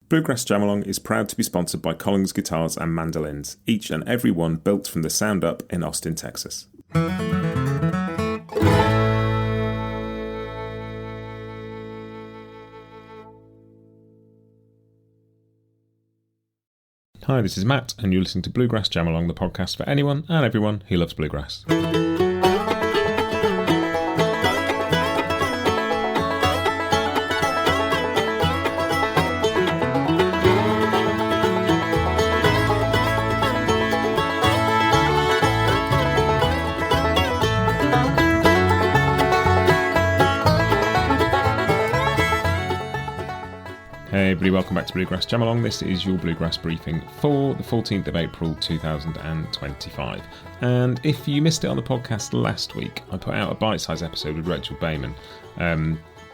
Bluegrass Jam Along is proud to be sponsored by Collins Guitars and Mandolins, each and every one built from the sound up in Austin, Texas. Hi, this is Matt, and you're listening to Bluegrass Jam Along, the podcast for anyone and everyone who loves bluegrass. Hey everybody, welcome back to Bluegrass Jam Along. This is your Bluegrass Briefing for the 14th of April 2025. And if you missed it on the podcast last week, I put out a bite-sized episode with Rachel Bayman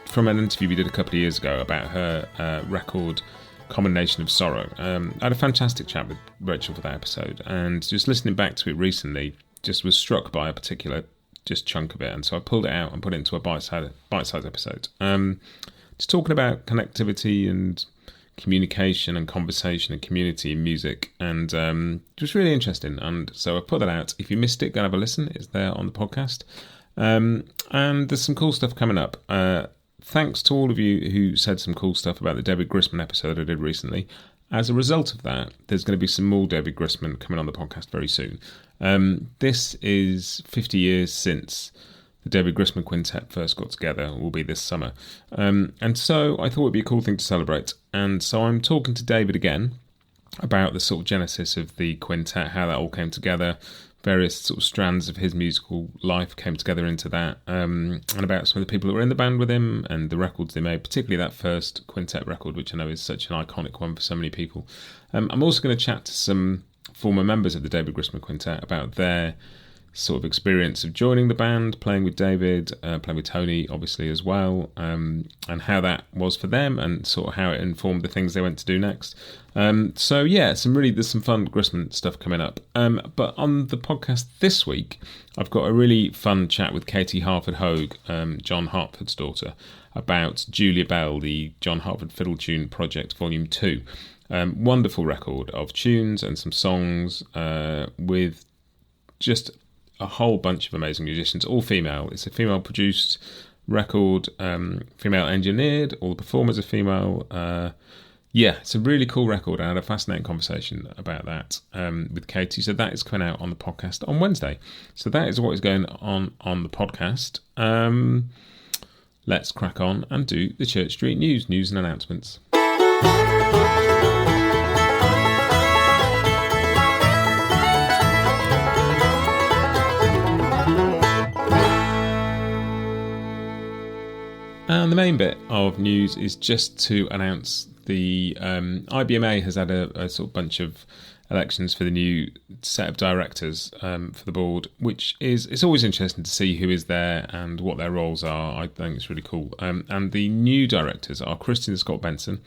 from an interview we did a couple of years ago about her record Common Nation of Sorrow. I had a fantastic chat with Rachel for that episode, and just listening back to it recently, just was struck by a particular just chunk of it, and so I pulled it out and put it into a bite-sized episode. Just talking about connectivity and communication and conversation and community in music, and it was really interesting, and so I put that out. If you missed it, go and have a listen. It's there on the podcast, and there's some cool stuff coming up. Thanks to all of you who said some cool stuff about the David Grisman episode I did recently. As a result of that, there's going to be some more David Grisman coming on the podcast very soon. This is 50 years since the David Grisman Quintet first got together, will be this summer. And so I thought it'd be a cool thing to celebrate. And so I'm talking to David again about the sort of genesis of the quintet, how that all came together, various sort of strands of his musical life came together into that, and about some of the people that were in the band with him and the records they made, particularly that first quintet record, which I know is such an iconic one for so many people. I'm also going to chat to some former members of the David Grisman Quintet about their sort of experience of joining the band, playing with David, playing with Tony obviously as well, and how that was for them and sort of how it informed the things they went to do next. So yeah, there's some fun Grisman stuff coming up. But on the podcast this week, I've got a really fun chat with Katie Harford Hogue, John Hartford's daughter, about Julia Bell, the John Hartford Fiddle Tune Project Volume 2. Wonderful record of tunes and some songs with just a whole bunch of amazing musicians, all female. It's a female-produced record, female-engineered. All the performers are female. It's a really cool record. I had a fascinating conversation about that with Katie. So that is coming out on the podcast on Wednesday. So that is what is going on the podcast. Let's crack on and do the Church Street news and announcements. And the main bit of news is just to announce the IBMA has had a sort of bunch of elections for the new set of directors for the board, which it's always interesting to see who is there and what their roles are. I think it's really cool. And the new directors are Christian Scott Benson,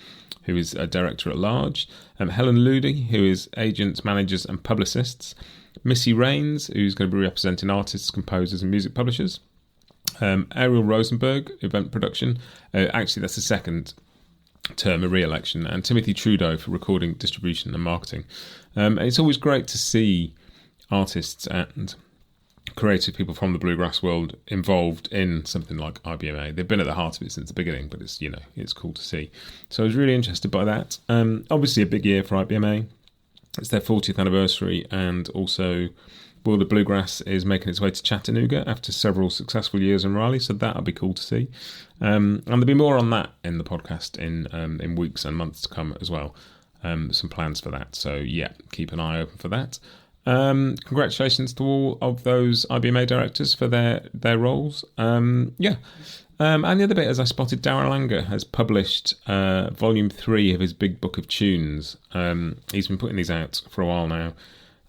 who is a director at large, Helen Ludy, who is agents, managers and publicists, Missy Rains, who's going to be representing artists, composers and music publishers, Ariel Rosenberg, event production. Actually, that's the second term, a re-election, and Timothy Trudeau for recording, distribution and marketing. And it's always great to see artists and creative people from the bluegrass world involved in something like IBMA. They've been at the heart of it since the beginning, but it's cool to see. So I was really interested by that. Obviously a big year for IBMA. It's their 40th anniversary, and also World of Bluegrass is making its way to Chattanooga after several successful years in Raleigh, so that'll be cool to see. And there'll be more on that in the podcast in weeks and months to come as well. Some plans for that, so yeah, keep an eye open for that. Congratulations to all of those IBMA directors for their roles. And the other bit is I spotted Darrell Anger has published Volume 3 of his Big Book of Tunes. He's been putting these out for a while now.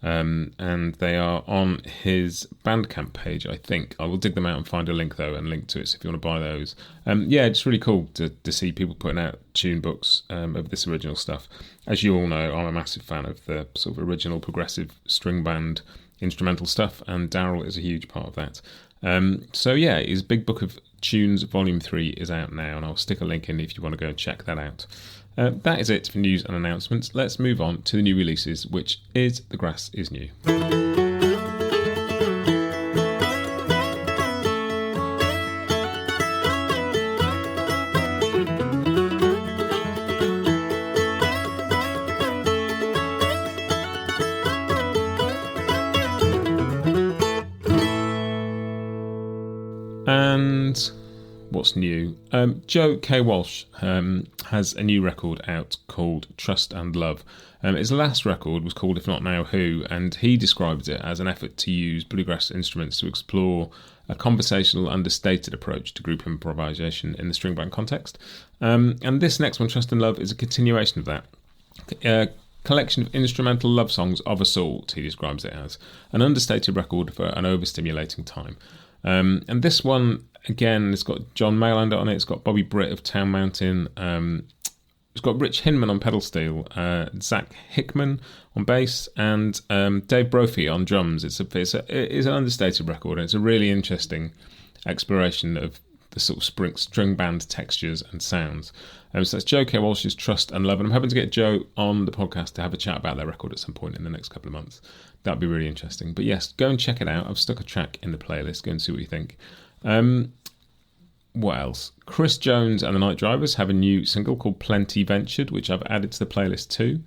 And they are on his Bandcamp page, I think. I will dig them out and find a link, though, and link to it, so if you want to buy those. It's really cool to see people putting out tune books of this original stuff. As you all know, I'm a massive fan of the sort of original progressive string band instrumental stuff, and Darrell is a huge part of that. His Big Book of Tunes Volume 3 is out now, and I'll stick a link in if you want to go and check that out. That is it for news and announcements. Let's move on to the new releases, which is The Grass is New. And what's new? Joe K. Walsh has a new record out called Trust and Love. His last record was called If Not Now Who, and he described it as an effort to use bluegrass instruments to explore a conversational, understated approach to group improvisation in the string band context. And this next one, Trust and Love, is a continuation of that. A collection of instrumental love songs of a sort, he describes it as. An understated record for an overstimulating time. And this one, again, it's got John Maylander on it, it's got Bobby Britt of Town Mountain, it's got Rich Hinman on pedal steel, Zach Hickman on bass, and Dave Brophy on drums. It's an understated record, and it's a really interesting exploration of the sort of string band textures and sounds. So that's Joe K. Walsh's Trust and Love, and I'm hoping to get Joe on the podcast to have a chat about that record at some point in the next couple of months. That'd be really interesting. But yes, go and check it out. I've stuck a track in the playlist. Go and see what you think. What else? Chris Jones and the Night Drivers have a new single called Plenty Ventured, which I've added to the playlist too.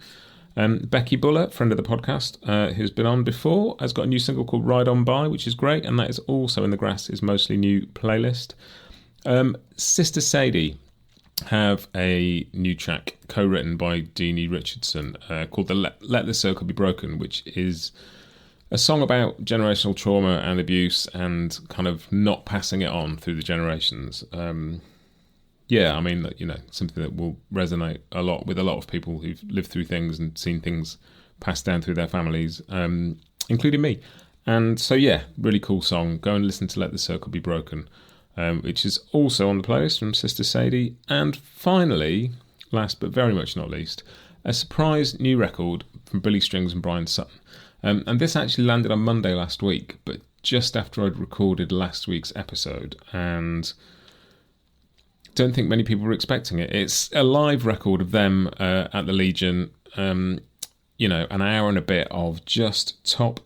Becky Buller, friend of the podcast, who's been on before, has got a new single called Ride On By, which is great, and that is also in the Grass is Mostly New playlist. Sister Sadie have a new track co-written by Deanie Richardson called Let the Circle Be Broken, which is a song about generational trauma and abuse and kind of not passing it on through the generations. Yeah, I mean, you know, something that will resonate a lot with a lot of people who've lived through things and seen things passed down through their families, including me. And so, yeah, really cool song. Go and listen to Let the Circle Be Broken, which is also on the playlist from Sister Sadie. And finally, last but very much not least, a surprise new record from Billy Strings and Bryan Sutton. And this actually landed on Monday last week, but just after I'd recorded last week's episode, and don't think many people were expecting it. It's a live record of them at the Legion, you know, an hour and a bit of just top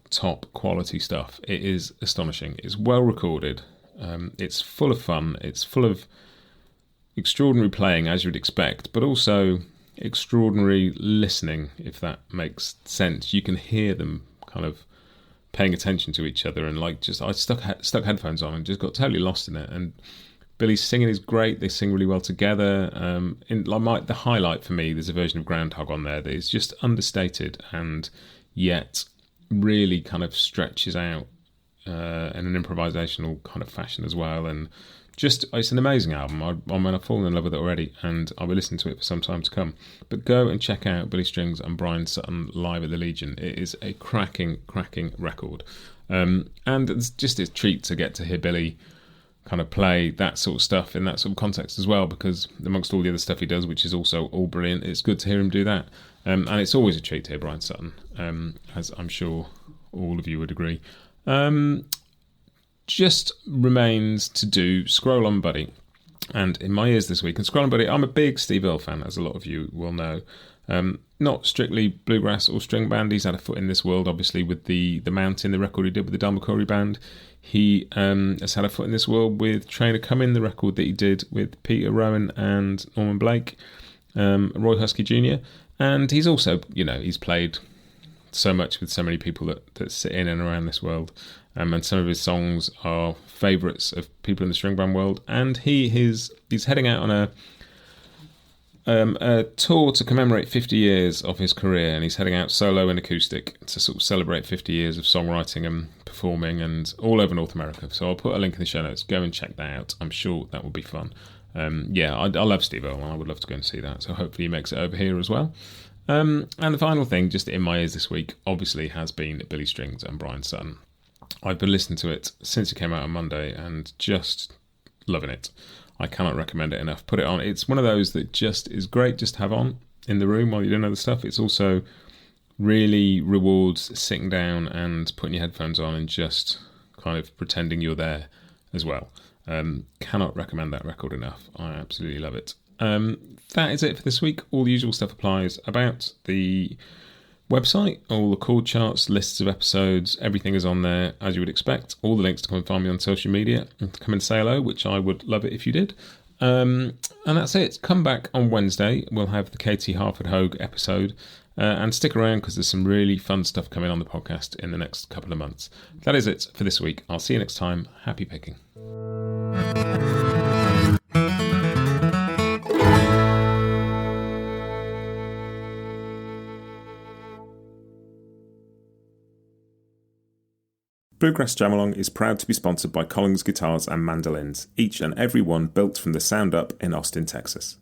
quality stuff. It is astonishing. It's well recorded. It's full of fun. It's full of extraordinary playing, as you'd expect, but also extraordinary listening, if that makes sense. You can hear them kind of paying attention to each other, and like just I stuck headphones on and just got totally lost in it. And Billy's singing is great. They sing really well together. The highlight for me, there's a version of Groundhog on there that is just understated and yet really kind of stretches out in an improvisational kind of fashion as well. And just, it's an amazing album. I've fallen in love with it already, and I'll be listening to it for some time to come. But go and check out Billy Strings and Bryan Sutton live at the Legion. It is a cracking record. And it's just a treat to get to hear Billy kind of play that sort of stuff in that sort of context as well, because amongst all the other stuff he does, which is also all brilliant, it's good to hear him do that. And it's always a treat to hear Bryan Sutton, as I'm sure all of you would agree. Just remains to do Scroll On Buddy. And in my ears this week, and Scroll On Buddy, I'm a big Steve Earle fan, as a lot of you will know. Not strictly bluegrass or string band. He's had a foot in this world, obviously, with the Mountain, the record he did with the Dalmacori Band. He has had a foot in this world with Trainer Come In, the record that he did with Peter Rowan and Norman Blake, Roy Husky Jr. And he's also, you know, he's played so much with so many people that sit in and around this world. And some of his songs are favourites of people in the string band world. And he's heading out on a tour to commemorate 50 years of his career, and he's heading out solo and acoustic to sort of celebrate 50 years of songwriting and performing, and all over North America. So I'll put a link in the show notes. Go and check that out. I'm sure that will be fun. I love Steve Earle, and I would love to go and see that. So hopefully he makes it over here as well. And the final thing, just in my ears this week, obviously has been Billy Strings and Bryan Sutton. I've been listening to it since it came out on Monday and just loving it. I cannot recommend it enough. Put it on. It's one of those that just is great just to have on in the room while you're doing other stuff. It's also really rewards sitting down and putting your headphones on and just kind of pretending you're there as well. Cannot recommend that record enough. I absolutely love it. That is it for this week. All the usual stuff applies about the website, all the chord charts, lists of episodes, everything is on there as you would expect. All the links to come and find me on social media and to come and say hello, which I would love it if you did. And that's it. Come back on Wednesday. We'll have the Katie Harford Hogue episode. And stick around because there's some really fun stuff coming on the podcast in the next couple of months. That is it for this week. I'll see you next time. Happy picking. Bluegrass Jam Along is proud to be sponsored by Collins Guitars and Mandolins, each and every one built from the sound up in Austin, Texas.